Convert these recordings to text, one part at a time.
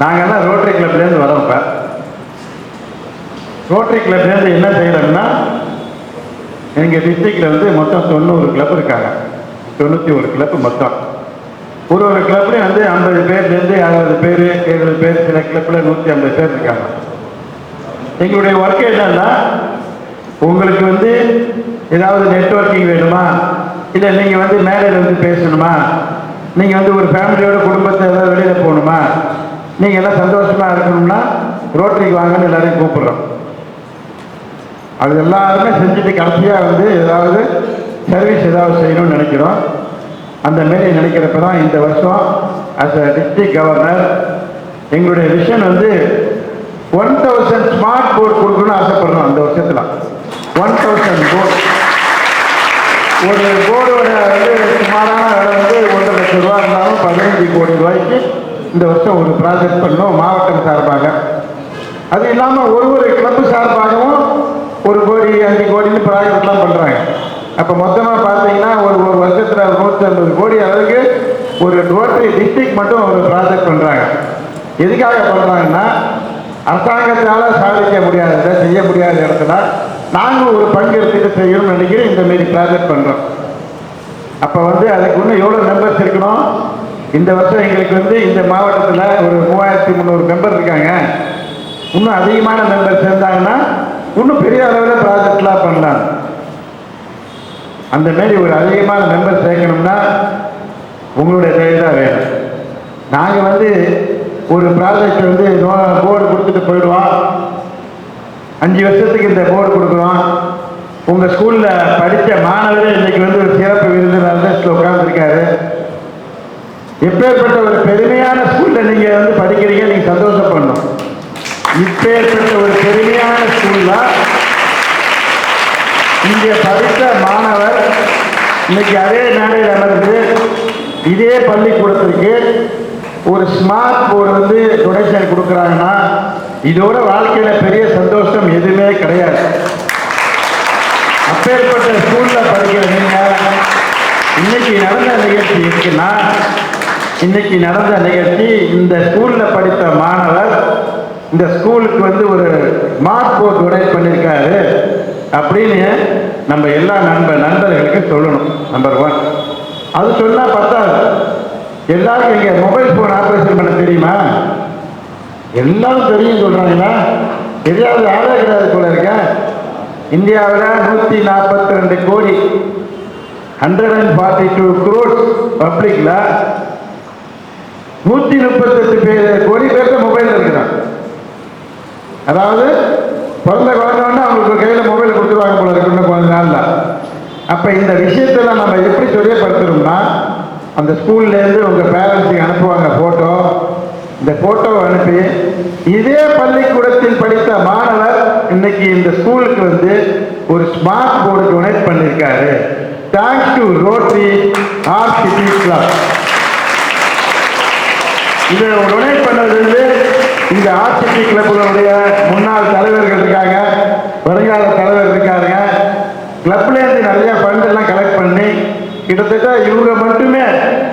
நாங்கள்லாம் ரோட்டரி கிளப்லேருந்து வரோம். இப்போ ரோட்டரி கிளப்லேருந்து என்ன செய்யறோம்னா, எங்கள் டிஸ்ட்ரிக்டில் வந்து மொத்தம் 90 கிளப் இருக்காங்க. 91 கிளப்பு மொத்தம். ஒரு கிளப்லேயும் வந்து 50 பேர்லேருந்து 60 பேர் 70 பேர், சில கிளப்பில் 150 பேர் இருக்காங்க. எங்களுடைய ஒர்க் என்னன்னா, உங்களுக்கு வந்து ஏதாவது நெட்வொர்க்கிங் வேணுமா, இல்லை நீங்கள் வந்து மேடையில் வந்து பேசணுமா, நீங்கள் வந்து ஒரு ஃபேமிலியோட குடும்பத்தை ஏதாவது வெளியில் போகணுமா, நீங்கள் எல்லாம் சந்தோஷமாக இருக்கணும்னா ரோட்டரிக்கு வாங்கன்னு எல்லாரையும் கூப்பிட்றோம். அது எல்லாருமே செஞ்சுட்டு கடைசியாக வந்து ஏதாவது சர்வீஸ் ஏதாவது செய்யணும்னு நினைக்கிறோம். அந்த மாரி நினைக்கிறப்ப தான் இந்த வருஷம் அஸ் அ டிஸ்ட்ரிக்ட் கவர்னர் எங்களுடைய விஷன் வந்து 1000 ஸ்மார்ட் போர்டு கொடுக்கணும்னு ஆசைப்படுறோம். அந்த வருஷத்தில் 1000 போர்டு. ஒரு போர்டோட வந்து சுமாரான விலை வந்து 1.5 லட்சம் ரூபா இருந்தாலும் 15 கோடி ரூபாய்க்கு இந்த வருஷம் ஒரு ப்ராஜெக்ட் பண்ணோம் மாவட்டம் சார்பாக. அது இல்லாமல் ஒரு கிளப்பு சார்பாகவும் 1 கோடி 5 கோடின்னு ப்ராஜெக்ட்லாம் பண்ணுறாங்க. அப்போ மொத்தமாக பார்த்தீங்கன்னா ஒரு வருஷத்தில் 150 கோடி அளவுக்கு ஒரு ரோட்டரி டிஸ்ட்ரிக்ட் மட்டும் ஒரு ப்ராஜெக்ட் பண்ணுறாங்க. எதுக்காக பண்ணுறாங்கன்னா, அரசாங்கத்தால் சாதிக்க முடியாததை செய்ய முடியாத இடத்துல நாங்கள் ஒரு பங்கு எடுத்துட்டு செய்யணும்னு நினைக்கிறேன். இந்த மாரி ப்ராஜெக்ட் பண்ணுறோம். அப்போ வந்து அதுக்கு இன்னும் எவ்வளோ மெம்பர்ஸ் இருக்கணும்? இந்த வருஷம் எங்களுக்கு வந்து இந்த மாவட்டத்தில் ஒரு 3300 மெம்பர் இருக்காங்க. இன்னும் அதிகமான மெம்பர் சேர்ந்தாங்கன்னா இன்னும் பெரிய அளவில் ப்ராஜெக்ட்லாம் பண்ணலாம். அந்த மாரி ஒரு அதிகமான மெம்பர் சேர்க்கணும்னா உங்களுடைய செயல் தான் வேணும். நாங்கள் வந்து ஒரு ப்ராஜெக்ட் வந்து போர்டு கொடுத்துட்டு போயிடுவோம். 5 வருஷத்துக்கு இந்த போர்டு கொடுக்குறோம். உங்கள் ஸ்கூலில் படித்த மாணவரே இன்றைக்கி வந்து ஒரு சிறப்பு விருந்தினரில் உட்கார்ந்துருக்காரு. எப்பேற்பட்ட ஒரு பெருமையான ஸ்கூலில் நீங்கள் வந்து படிக்கிறீங்க, நீங்கள் சந்தோஷப்படணும். இப்பேற்பட்ட ஒரு பெருமையான ஸ்கூலில் இங்கே படித்த மாணவர் இன்னைக்கு அதே மேடையில் அமர்ந்து இதே பள்ளிக்கூடத்திற்கு ஒரு ஸ்மார்ட் போர்டு வந்து டொனேஷன் கொடுக்குறாங்கன்னா இதோட வாழ்க்கையில் பெரிய சந்தோஷம் எதுவுமே கிடையாது. அப்பேற்பட்ட ஸ்கூலில் படிக்கிற நீங்கள் இன்னைக்கு நடந்த நிகழ்ச்சி இருக்குன்னா, இன்னைக்கு நடந்த நிகழ்ச்சி இந்த ஸ்கூலில் படித்த மாணவர் இந்த ஸ்கூலுக்கு வந்து ஒரு ஸ்மார்ட் போர்டு டொனேட் பண்ணியிருக்காரு அப்படின்னு நம்ம எல்லா நண்பர்களுக்கு சொல்லணும். நம்பர் 1. அது சொன்னால் பத்தாது. எல்லாருக்கும் இங்கே மொபைல் ஃபோன் ஆப்ரேஷன் பண்ண தெரியுமா? எல்லாரும் தெரியும் சொல்கிறாங்களா? தெரியாத ஆளே கிடையாது போல இருக்க. இந்தியாவில் 142 கோடி 142 crores பப்ளிக்கில் 138 கோடி பேர்த்த மொபைல் இருக்கிறான். அதாவது பிறந்த குழந்தைன்னா அவங்களுக்கு கையில் மொபைல் கொடுத்துருவாங்க போல இருக்கு இன்னும் கொஞ்ச நாளில். அப்போ இந்த விஷயத்தில் நம்ம எப்படி தெரியப்படுத்துகிறோம்னா, அந்த ஸ்கூல்லேருந்து உங்கள் பேரண்ட்ஸுக்கு அனுப்புவாங்க ஃபோட்டோ. இந்த ஃபோட்டோவை அனுப்பி இதே பள்ளிக்கூடத்தில் படித்த மாணவர் இன்னைக்கு இந்த ஸ்கூலுக்கு வந்து ஒரு ஸ்மார்ட் போர்டு டொனேட் பண்ணியிருக்காரு. Thanks to rotary art city club. இதை டொனேட் பண்ணது வந்து இந்த ஆர்ட் சிட்டி கிளப்புகளுடைய முன்னாள் தலைவர்கள் இருக்காங்க, வருங்கால தலைவர் இருக்காருங்க. கிளப்லேருந்து நிறைய ஃபண்ட் எல்லாம் கலெக்ட் பண்ணி கிட்டத்தட்ட இவங்க மட்டுமே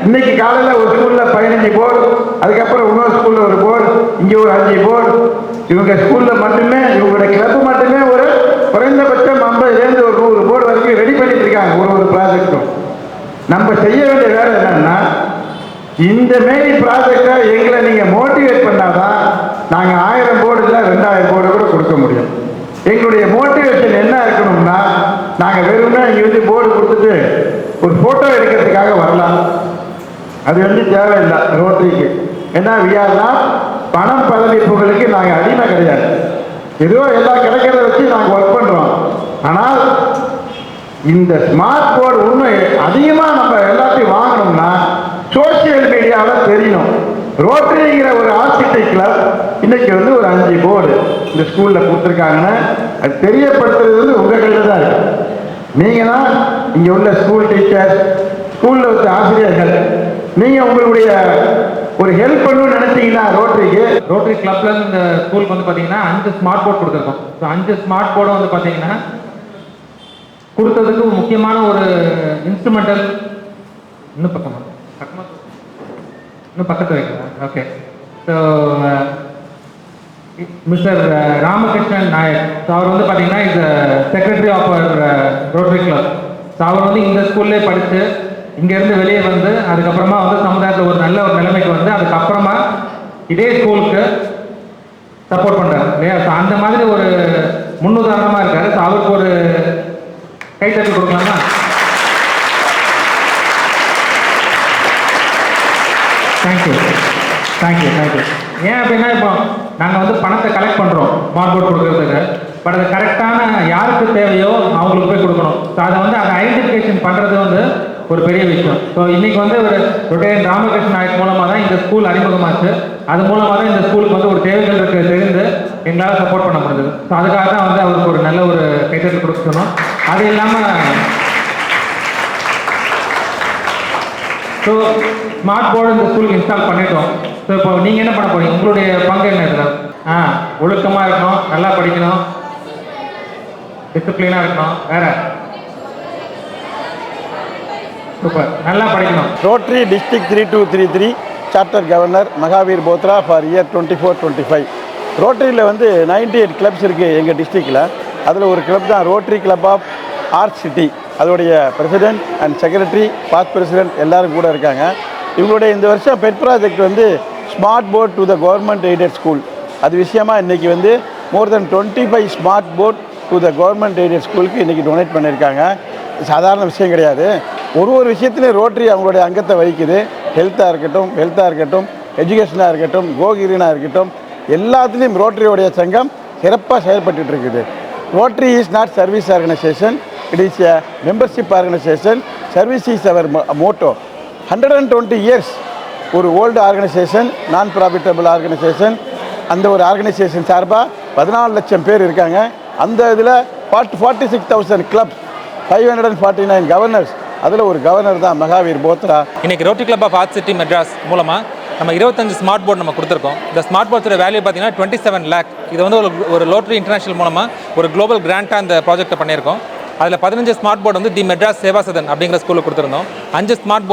இன்னைக்கு காலையில் ஒரு ஸ்கூலில் 15 போர்டு, அதுக்கப்புறம் இன்னொரு ஸ்கூலில் ஒரு போர்டு, இங்கே ஒரு 5 போர்டு. இவங்க ஸ்கூலில் மட்டுமே இவங்களுடைய கிளப்பு மட்டுமே ஒரு குறைந்தபட்சம் 50லேருந்து ஒரு 100 போர்டு வரைக்கும் ரெடி பண்ணிட்டு இருக்காங்க ஒரு ப்ராஜெக்டும். நம்ம செய்ய வேண்டிய வேலை என்னன்னா, இந்த மாரி ப்ராஜெக்டை எங்களை நீங்கள் மோட்டிவேட் பண்ணாதான் நாங்கள் 1000 போர்டு இல்லை 2000 போர்டு கூட கொடுக்க முடியும். எங்களுடைய மோட்டிவேஷன் என்ன இருக்கணும்னா, நாங்கள் வெறும்னா இங்கே வந்து போர்டு கொடுத்துட்டு ஒரு ஃபோட்டோ எடுக்கிறதுக்காக வரலாம். அது வந்து தேவையில்லை ரோட்டரிக்கு. ஏன்னா வியாதான் பணம் பதவி புகழுக்கு நாங்கள் அடிமை கிடையாது. ஏதோ எல்லாம் கிடைக்கிறத வச்சு நாங்கள் ஒர்க் பண்ணுறோம். ஆனால் இந்த ஸ்மார்ட் போர்டு இன்னும் அதிகமாக நம்ம எல்லாத்தையும் வாங்கணும்னா சோசியல் மீடியாவில் தெரியணும். ரோட்டரிங்கிற ஒரு ஆர்சிட்டி கிளப் இன்னைக்கு வந்து ஒரு 5 போர்டு இந்த ஸ்கூலில் கொடுத்துருக்காங்கன்னா அது தெரியப்படுத்துறது வந்து உங்கள் கையில் தான் இருக்கு. நீங்கள் தான் இங்கே உள்ள ஸ்கூல் டீச்சர்ஸ், ஸ்கூலில் உள்ள ஆசிரியர்கள், நீங்கள் உங்களுடைய ஒரு ஹெல்ப் பண்ணணும்னு நினைச்சீங்கன்னா ரோட்டரி கிளப்ல இந்த ஸ்கூலுக்கு வந்து பார்த்தீங்கன்னா 5 ஸ்மார்ட் போர்டு கொடுத்துருக்கோம். ஸோ 5 ஸ்மார்ட் போர்டை வந்து பார்த்தீங்கன்னா கொடுத்ததுக்கு முக்கியமான ஒரு இன்ஸ்ட்ருமெண்டல் இன்னும் பக்கத்து வைக்கலாம். Okay. So mister Ramakrishnan Nayak, so அவர் வந்து பார்த்தீங்கன்னா is secretary of our Rotary club. So அவர் வந்து இந்த ஸ்கூல்லே படித்து இங்கேருந்து வெளியே வந்து அதுக்கப்புறமா வந்து சமுதாயத்தில் ஒரு நல்ல ஒரு நிலைமைக்கு வந்து அதுக்கப்புறமா இதே ஸ்கூலுக்கு சப்போர்ட் பண்ணுறாரு இல்லையா. ஸோ அந்த மாதிரி ஒரு முன்னுதாரணமாக இருக்காரு. ஸோ அவருக்கு ஒரு கைத்தட்டல் கொடுக்கலாமா? Thank you thank you thank you. ஏன் அப்படின்னா இப்போ நாங்கள் வந்து பணத்தை கலெக்ட் பண்ணுறோம் ஸ்மார்ட் போர்ட் கொடுக்கறதுக்கு. பட் அது கரெக்டான யாருக்கு தேவையோ அவங்களுக்கு போய் கொடுக்கணும். ஸோ அதை வந்து அதை ஐடென்டிஃபிகேஷன் பண்ணுறது வந்து ஒரு பெரிய விஷயம். ஸோ இன்னைக்கு வந்து ஒரு ரொட்டேரியன் ராமகிருஷ்ணன் நாயக் மூலமாக தான் இந்த ஸ்கூல் அறிமுகமாச்சு. அது மூலமாக தான் இந்த ஸ்கூலுக்கு வந்து ஒரு தேவைகள் இருக்கு தெரிந்து எங்களால் சப்போர்ட் பண்ண முடியுது. ஸோ அதுக்காக தான் வந்து அவருக்கு ஒரு நல்ல ஒரு கைத்தட்டல் கொடுக்கணும். அது இல்லாமல் ஸோ ஸ்மார்ட் போர்டு இந்த ஸ்கூலுக்கு இன்ஸ்டால் பண்ணிட்டோம். ஸோ இப்போ நீங்கள் என்ன பண்ண போறீங்க? உங்களுடைய பங்கு என்ன இதில்? ஒழுக்கமாக இருக்கணும், நல்லா படிக்கணும், டிசிப்ளினாக இருக்கணும், வேற சூப்பர் நல்லா படிக்கணும். Rotary district 3233 chapter governor Mahavir போத்ரா for year 24-25. ரோட்டரியில் வந்து 98 கிளப்ஸ் இருக்குது எங்கள் டிஸ்ட்ரிக்டில். அதில் ஒரு கிளப் தான் Rotary club of art city. அதோடைய president and secretary, past president எல்லாரும் கூட இருக்காங்க. இவங்களுடைய இந்த வருஷம் பெட் ப்ராஜெக்ட் வந்து smart board to the government aided school. அது விஷயமா இன்றைக்கி வந்து more than 25 smart board to the government aided ஸ்கூலுக்கு இன்றைக்கி டொனேட் பண்ணியிருக்காங்க. சாதாரண விஷயம் கிடையாது. ஒரு விஷயத்துலையும் ரோட்டரி அவங்களுடைய அங்கத்தை வகிக்குது. ஹெல்த்தாக இருக்கட்டும், எஜுகேஷனாக இருக்கட்டும், கோகிரீனாக இருக்கட்டும், எல்லாத்துலேயும் ரோட்டரியோடைய சங்கம் சிறப்பாக செயல்பட்டு இருக்குது. Rotary is not service organisation, it is a membership organisation. Service is our motto. 120 years ஒரு old organisation, non profitable organisation. அந்த ஒரு ஆர்கனைசேஷன் சார்பாக 14 லட்சம் பேர் இருக்காங்க. அந்த இதில் 46,000 கிளப்ஸ், 549 கவர்னர்ஸ். அதில் ஒரு கவர்னர் தான் மகாவீர் போத்ரா. இன்றைக்கி Rotary club of art City Madras மூலமாக நம்ம 25 ஸ்மார்ட் போர்டு நம்ம கொடுத்துருக்கோம். இந்த ஸ்மார்ட் போர்ட்ஸோட வேல்யூ பார்த்தீங்கன்னா 27 lakh. இது வந்து ஒரு ரோட்டரி இன்டர்நேஷனல் மூலமாக ஒரு குளோபல் கிராண்டாக அந்த ப்ராஜெக்ட்டை பண்ணியிருக்கோம். அதில் 15 ஸ்மார்ட் போர்டு வந்து தி மெட்ராஸ் சேவா சதன் அப்படிங்கிற ஸ்கூலில் கொடுத்துருந்தோம். 5 smart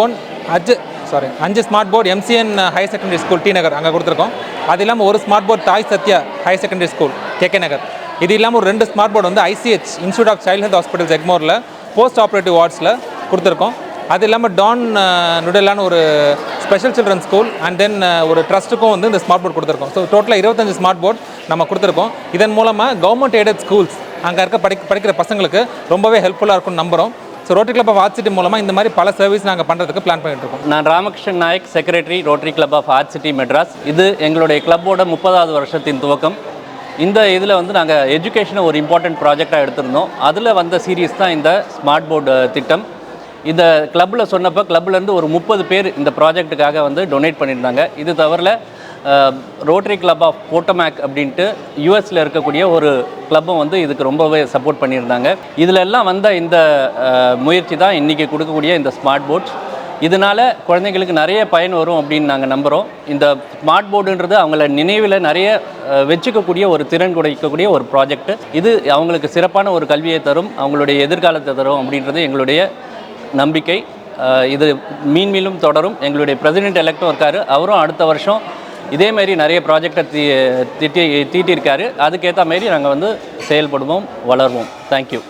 board MCN higher secondary school T Nagar அங்கே கொடுத்துருக்கோம். அது இல்லாமல் ஒரு smart board Thai Sathya higher secondary school KK Nagar. இது இல்லாமல் ஒரு 2 ஸ்மார்ட் போர்டு வந்து ICH institute of child health hospitals எக்மோரில் போஸ்ட் ஆப்ரேட்டிவ் வார்ட்ஸில் கொடுத்துருக்கோம். அது இல்லாமல் டான் நுடலான ஒரு special children school and then ஒரு ட்ரஸ்ட்டுக்கும் வந்து இந்த ஸ்மார்ட் போர்டு கொடுத்துருக்கோம். ஸோ டோட்டலாக 25 ஸ்மார்ட் போர்டு நம்ம கொடுத்துருக்கோம். இதன் மூலமாக கவர்மெண்ட் எய்டட் ஸ்கூல்ஸ் அங்கே இருக்க படிக்கிற பசங்களுக்கு ரொம்பவே ஹெல்ப்ஃபுல்லாக இருக்கும்னு நம்புகிறோம். So Rotary club of art City மூலமாக இந்த மாதிரி பல சர்வீஸ் நாங்கள் பண்ணுறதுக்கு பிளான் பண்ணிட்டு இருக்கோம். நான் Ramakrishnan Nayak, secretary, Rotary club of art City Madras. இது எங்களுடைய கிளப்போட 30வது வருஷத்தின் துவக்கம். இந்த இதில் வந்து நாங்கள் எஜுகேஷனை ஒரு இம்பார்ட்டன்ட் ப்ராஜெக்டாக எடுத்திருந்தோம். அதில் வந்த சீரீஸ் தான் இந்த ஸ்மார்ட் போர்டு திட்டம். இந்த கிளப்பில் சொன்னப்போ கிளப்லேருந்து ஒரு 30 பேர் இந்த ப்ராஜெக்ட்டுக்காக வந்து டொனேட் பண்ணியிருந்தாங்க. இது தவிர ரோட்டரி கிளப் ஆஃப் போட்டோமேக் அப்படின்ட்டு யூஎஸில் இருக்கக்கூடிய ஒரு கிளப்பும் வந்து இதுக்கு ரொம்பவே சப்போர்ட் பண்ணியிருந்தாங்க. இதில் எல்லாம் வந்த இந்த முயற்சி தான் இன்றைக்கி கொடுக்கக்கூடிய இந்த ஸ்மார்ட் போர்ட்ஸ். இதனால் குழந்தைங்களுக்கு நிறைய பயன் வரும் அப்படின்னு நாங்கள் நம்புகிறோம். இந்த ஸ்மார்ட் போர்டுன்றது அவங்கள நினைவில் நிறைய வச்சுக்கக்கூடிய ஒரு திறன் கொடுக்கக்கூடிய ஒரு ப்ராஜெக்ட். இது அவங்களுக்கு சிறப்பான ஒரு கல்வியை தரும், அவங்களுடைய எதிர்காலத்தை தரும் அப்படின்றது எங்களுடைய நம்பிக்கை. இது மீண்டும் தொடரும். எங்களுடைய பிரசிடென்ட் எலெக்டும் இருக்கார். அவரும் அடுத்த வருஷம் இதேமாரி நிறைய ப்ராஜெக்டை தீட்டியிருக்காரு. அதுக்கேற்ற மாரி நாங்கள் வந்து செயல்படுவோம், வளர்வோம். தேங்க்யூ.